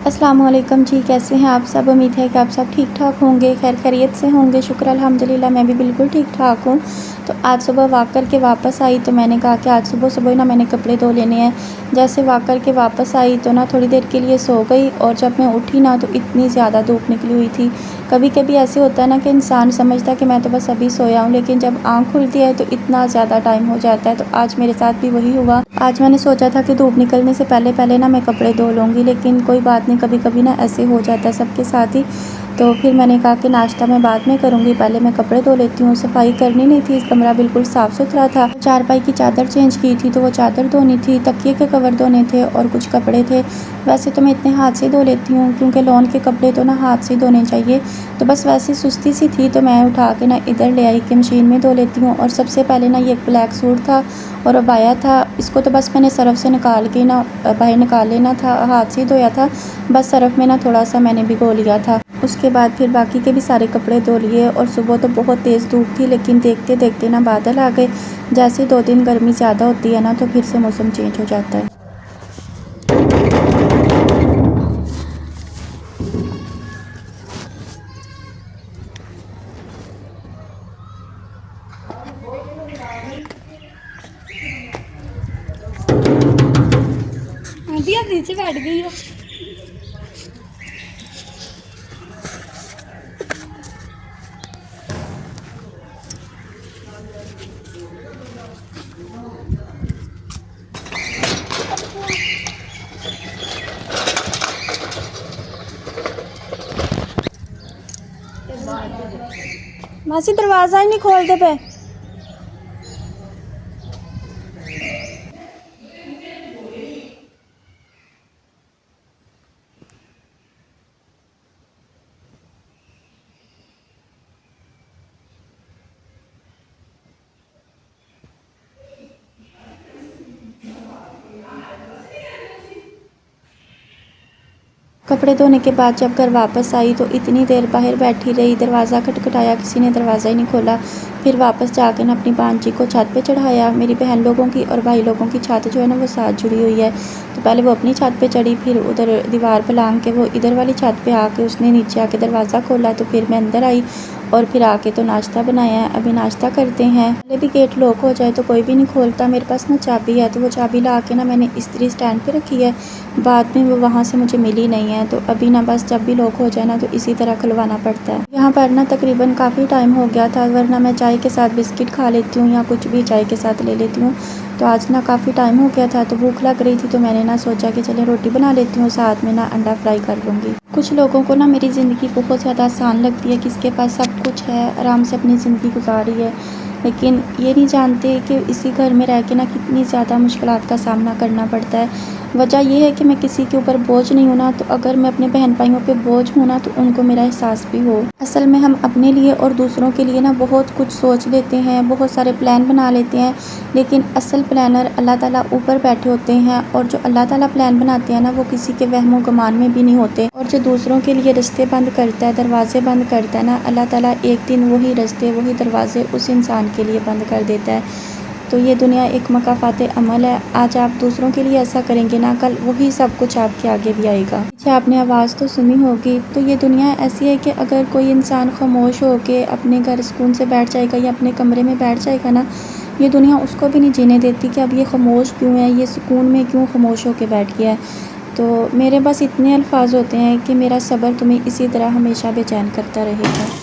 अस्सलाम वालेकुम जी, कैसे हैं आप सब। उम्मीद है कि आप सब ठीक ठाक होंगे, खैर खैरियत से होंगे। शुक्र अल्हम्दुलिल्लाह मैं भी बिल्कुल ठीक ठाक हूँ। तो आज सुबह वॉक करके वापस आई तो मैंने कहा कि आज सुबह-सुबह ना मैंने कपड़े धो लेने हैं। जैसे वॉक करके वापस आई तो ना थोड़ी देर के लिए सो गई और जब मैं उठी ना तो इतनी ज़्यादा धूप निकली हुई थी। कभी-कभी ऐसे होता है ना कि इंसान समझता है कि मैं तो बस अभी सोया हूँ, लेकिन जब आँख खुलती है तो इतना ज़्यादा टाइम हो जाता है। तो आज मेरे साथ भी वही हुआ। आज मैंने सोचा था कि धूप निकलने से पहले-पहले ना मैं कपड़े धो लूँगी, लेकिन कोई बात नहीं, कभी-कभी ना ऐसे हो जाता है सबके साथ ही। तो फिर मैंने कहा कि नाश्ता मैं बाद में करूँगी, पहले मैं कपड़े धो लेती हूँ। सफाई करनी नहीं थी, कमरा बिल्कुल साफ़-सुथरा था। चारपाई की चादर चेंज की थी तो वो चादर धोनी थी, तकिए के कवर धोने थे और कुछ कपड़े थे। वैसे तो मैं इतने हाथ से धो लेती हूँ क्योंकि लॉन के कपड़े तो ना हाथ से धोने चाहिए। तो बस वैसे सुस्ती सी थी तो मैं उठा के ना इधर ले आई कि मशीन में धो लेती हूँ। और सबसे पहले ना ये एक ब्लैक सूट था और अबाया था, इसको तो बस मैंने सर्फ़ से निकाल के ना बाहर निकाल लेना था, हाथ से ही धोया था। बस सर्फ़ में ना थोड़ा-सा मैंने भिगो लिया था। उसके बाद फिर बाकी के भी सारे कपड़े धो लिए और सुबह तो बहुत तेज़ धूप थी, लेकिन देखते-देखते ना बादल आ गए। जैसे 2 दिन गर्मी ज़्यादा होती है ना तो फिर से मौसम चेंज हो जाता है। आंटी आप नीचे बैठ गई हो। मासी दरवाज़ा ही नहीं खोलते पे। कपड़े धोने के बाद जब घर वापस आई तो इतनी देर बाहर बैठी रही, दरवाज़ा खटखटाया, किसी ने दरवाज़ा ही नहीं खोला। फिर वापस जाकर ना अपनी भांजी को छत पे चढ़ाया। मेरी बहन लोगों की और भाई लोगों की छत जो है ना वो साथ जुड़ी हुई है। तो पहले वो अपनी छत पे चढ़ी, फिर उधर दीवार पर लांग के वो इधर वाली छत पे आके उसने नीचे आके दरवाज़ा खोला। तो फिर मैं अंदर आई और फिर आके तो नाश्ता बनाया है। अभी नाश्ता करते हैं। पहले भी गेट लॉक हो जाए तो कोई भी नहीं खोलता। मेरे पास ना चाबी है तो वो चाबी ला के ना मैंने इस्त्री स्टैंड पे रखी है। बाद में वो वहाँ से मुझे मिली नहीं है तो अभी ना बस जब भी लॉक हो जाए ना तो इसी तरह खुलवाना पड़ता है। यहाँ पर ना तकरीबन काफ़ी टाइम हो गया था, वरना मैं चाय के साथ बिस्किट खा लेती हूँ या कुछ भी चाय के साथ ले लेती हूँ। तो आज ना काफ़ी टाइम हो गया था तो भूख लग रही थी तो मैंने ना सोचा कि चले रोटी बना लेती हूँ, साथ में ना अंडा फ्राई कर लूँगी। कुछ लोगों को ना मेरी ज़िंदगी बहुत ज़्यादा आसान लगती है, किसके पास सब कुछ है, आराम से अपनी ज़िंदगी गुजारी है, लेकिन ये नहीं जानते कि इसी घर में रह के ना कितनी ज़्यादा मुश्किलात का सामना करना पड़ता है। वजह ये है कि मैं किसी के ऊपर बोझ नहीं हूँ ना, तो अगर मैं अपने बहन भाइयों पे बोझ हूँ ना तो उनको मेरा एहसास भी हो। असल में हम अपने लिए और दूसरों के लिए ना बहुत कुछ सोच लेते हैं, बहुत सारे प्लान बना लेते हैं, लेकिन असल प्लानर अल्लाह ताला ऊपर बैठे होते हैं। और जो अल्लाह ताला प्लान बनाते हैं ना वो किसी के वहमो गुमान में भी नहीं होते। और जो दूसरों के लिए रास्ते बंद करता है, दरवाजे बंद करता है ना, अल्लाह ताला एक दिन वही रास्ते वही दरवाजे उस इंसान के लिए बंद कर देता है। तो ये दुनिया एक मकाफ़ात अमल है। आज आप दूसरों के लिए ऐसा करेंगे ना, कल वही सब कुछ आपके आगे भी आएगा। पीछे आपने आवाज़ तो सुनी होगी। तो ये दुनिया ऐसी है कि अगर कोई इंसान खामोश हो के अपने घर सुकून से बैठ जाएगा या अपने कमरे में बैठ जाएगा ना, ये दुनिया उसको भी नहीं जीने देती कि अब ये खामोश क्यों है, ये सुकून में क्यों खामोश होके बैठ गया है। तो मेरे बस इतने अल्फाज होते हैं कि मेरा सब्र तुम्हें इसी तरह हमेशा बेचैन करता रहेगा।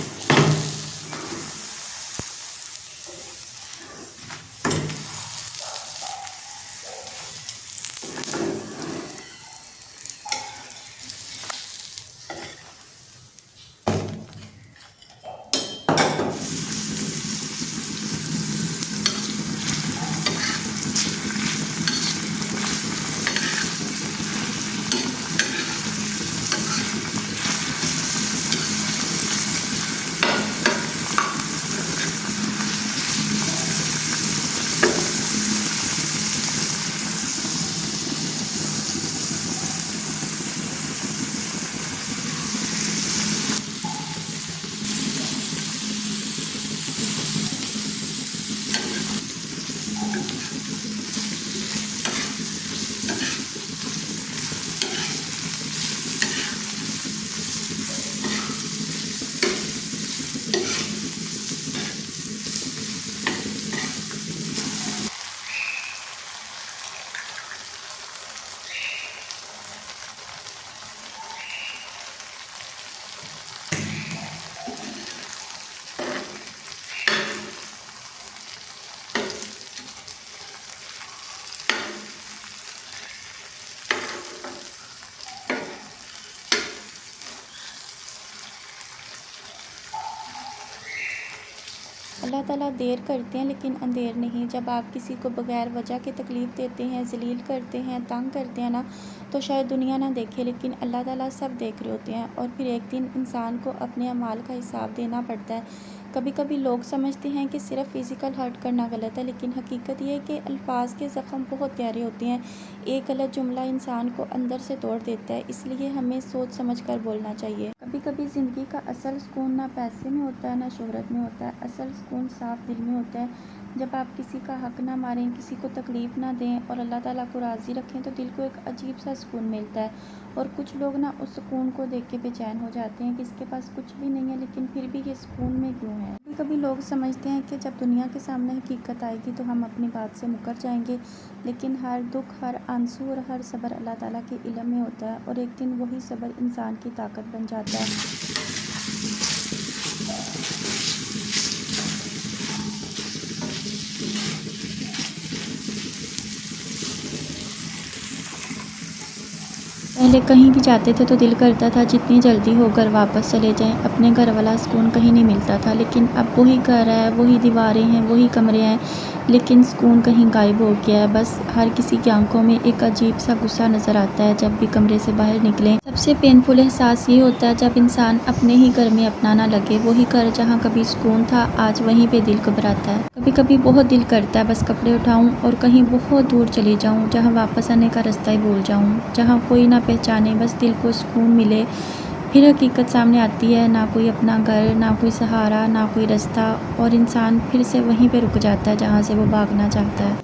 अल्लाह ताला देर करते हैं लेकिन अंधेर नहीं। जब आप किसी को बगैर वजह के तकलीफ़ देते हैं, ज़लील करते हैं, तंग करते हैं ना, तो शायद दुनिया ना देखे लेकिन अल्लाह ताला सब देख रहे होते हैं और फिर एक दिन इंसान को अपने अमाल का हिसाब देना पड़ता है। कभी कभी लोग समझते हैं कि सिर्फ़ फ़िज़िकल हर्ट करना गलत है, लेकिन हकीकत ये है कि अल्फाज के ज़ख्म बहुत प्यारे होते हैं। एक गलत जुमला इंसान को अंदर से तोड़ देता है, इसलिए हमें सोच समझ कर बोलना चाहिए। कभी कभी ज़िंदगी का असल सुकून ना पैसे में होता है ना शोहरत में होता है, असल सुकून साफ दिल में होता है। जब आप किसी का हक ना मारें, किसी को तकलीफ़ ना दें और अल्लाह ताला को राज़ी रखें तो दिल को एक अजीब सा सुकून मिलता है। और कुछ लोग ना उस सुकून को देख के बेचैन हो जाते हैं कि इसके पास कुछ भी नहीं है लेकिन फिर भी ये सुकून में क्यों है। कभी कभी लोग समझते हैं कि जब दुनिया के सामने हकीकत आएगी तो हम अपनी बात से मुकर जाएंगे, लेकिन हर दुख, हर आंसू और हर सब्र अल्लाह ताला के इल्म में होता है और एक दिन वही सब्र इंसान की ताकत बन जाता है। पहले कहीं भी जाते थे तो दिल करता था जितनी जल्दी हो घर वापस चले जाएं, अपने घर वाला सुकून कहीं नहीं मिलता था। लेकिन अब वही घर है, वही दीवारें हैं, वही कमरे हैं, लेकिन सुकून कहीं गायब हो गया है। बस हर किसी की आंखों में एक अजीब सा गुस्सा नज़र आता है जब भी कमरे से बाहर निकलें। सबसे पेनफुल एहसास ये होता है जब इंसान अपने ही घर में अपना ना लगे। वही घर जहाँ कभी सुकून था, आज वहीं पे दिल घबराता है। कभी कभी बहुत दिल करता है बस कपड़े उठाऊं और कहीं बहुत दूर चली जाऊं, जहाँ वापस आने का रास्ता ही भूल जाऊं, जहाँ कोई ना पहचाने, बस दिल को सुकून मिले। फिर हकीकत सामने आती है, ना कोई अपना घर, ना कोई सहारा, ना कोई रास्ता, और इंसान फिर से वहीं पे रुक जाता है जहाँ से वो भागना चाहता है।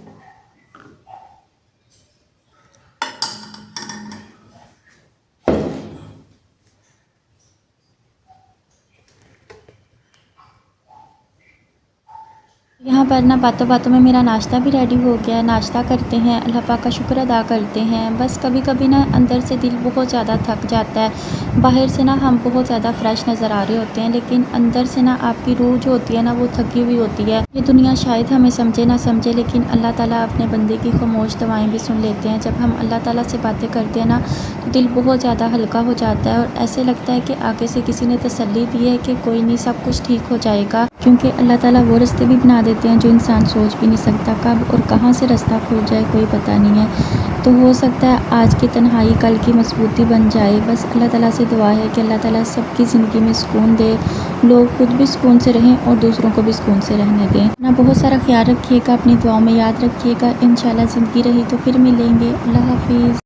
यहाँ पर ना बातों बातों में मेरा नाश्ता भी रेडी हो गया है। नाश्ता करते हैं, अल्लाह पाक का शुक्र अदा करते हैं। बस कभी कभी ना अंदर से दिल बहुत ज़्यादा थक जाता है। बाहर से ना हम बहुत ज़्यादा फ्रेश नज़र आ रहे होते हैं, लेकिन अंदर से ना आपकी रूह जो होती है ना वो थकी हुई होती है। ये दुनिया शायद हमें समझे ना समझे, लेकिन अल्लाह ताला अपने बंदे की खामोश दुआएं भी सुन लेते हैं। जब हम अल्लाह ताला से बातें करते हैं ना तो दिल बहुत ज़्यादा हल्का हो जाता है और ऐसे लगता है कि आगे से किसी ने तसल्ली दी है कि कोई नहीं, सब कुछ ठीक हो जाएगा। क्योंकि अल्लाह ताला वो रास्ते भी बना देते हैं जो इंसान सोच भी नहीं सकता। कब और कहाँ से रास्ता खुल जाए कोई पता नहीं है। तो हो सकता है आज की तन्हाई कल की मजबूती बन जाए। बस अल्लाह ताला से दुआ है कि अल्लाह ताला सबकी ज़िंदगी में सुकून दे, लोग खुद भी सुकून से रहें और दूसरों को भी सुकून से रहने दें। अपना बहुत सारा ख्याल रखिएगा, अपनी दुआओं में याद रखिएगा। इंशाल्लाह ज़िंदगी रही तो फिर मिलेंगे। अल्लाह हाफिज़।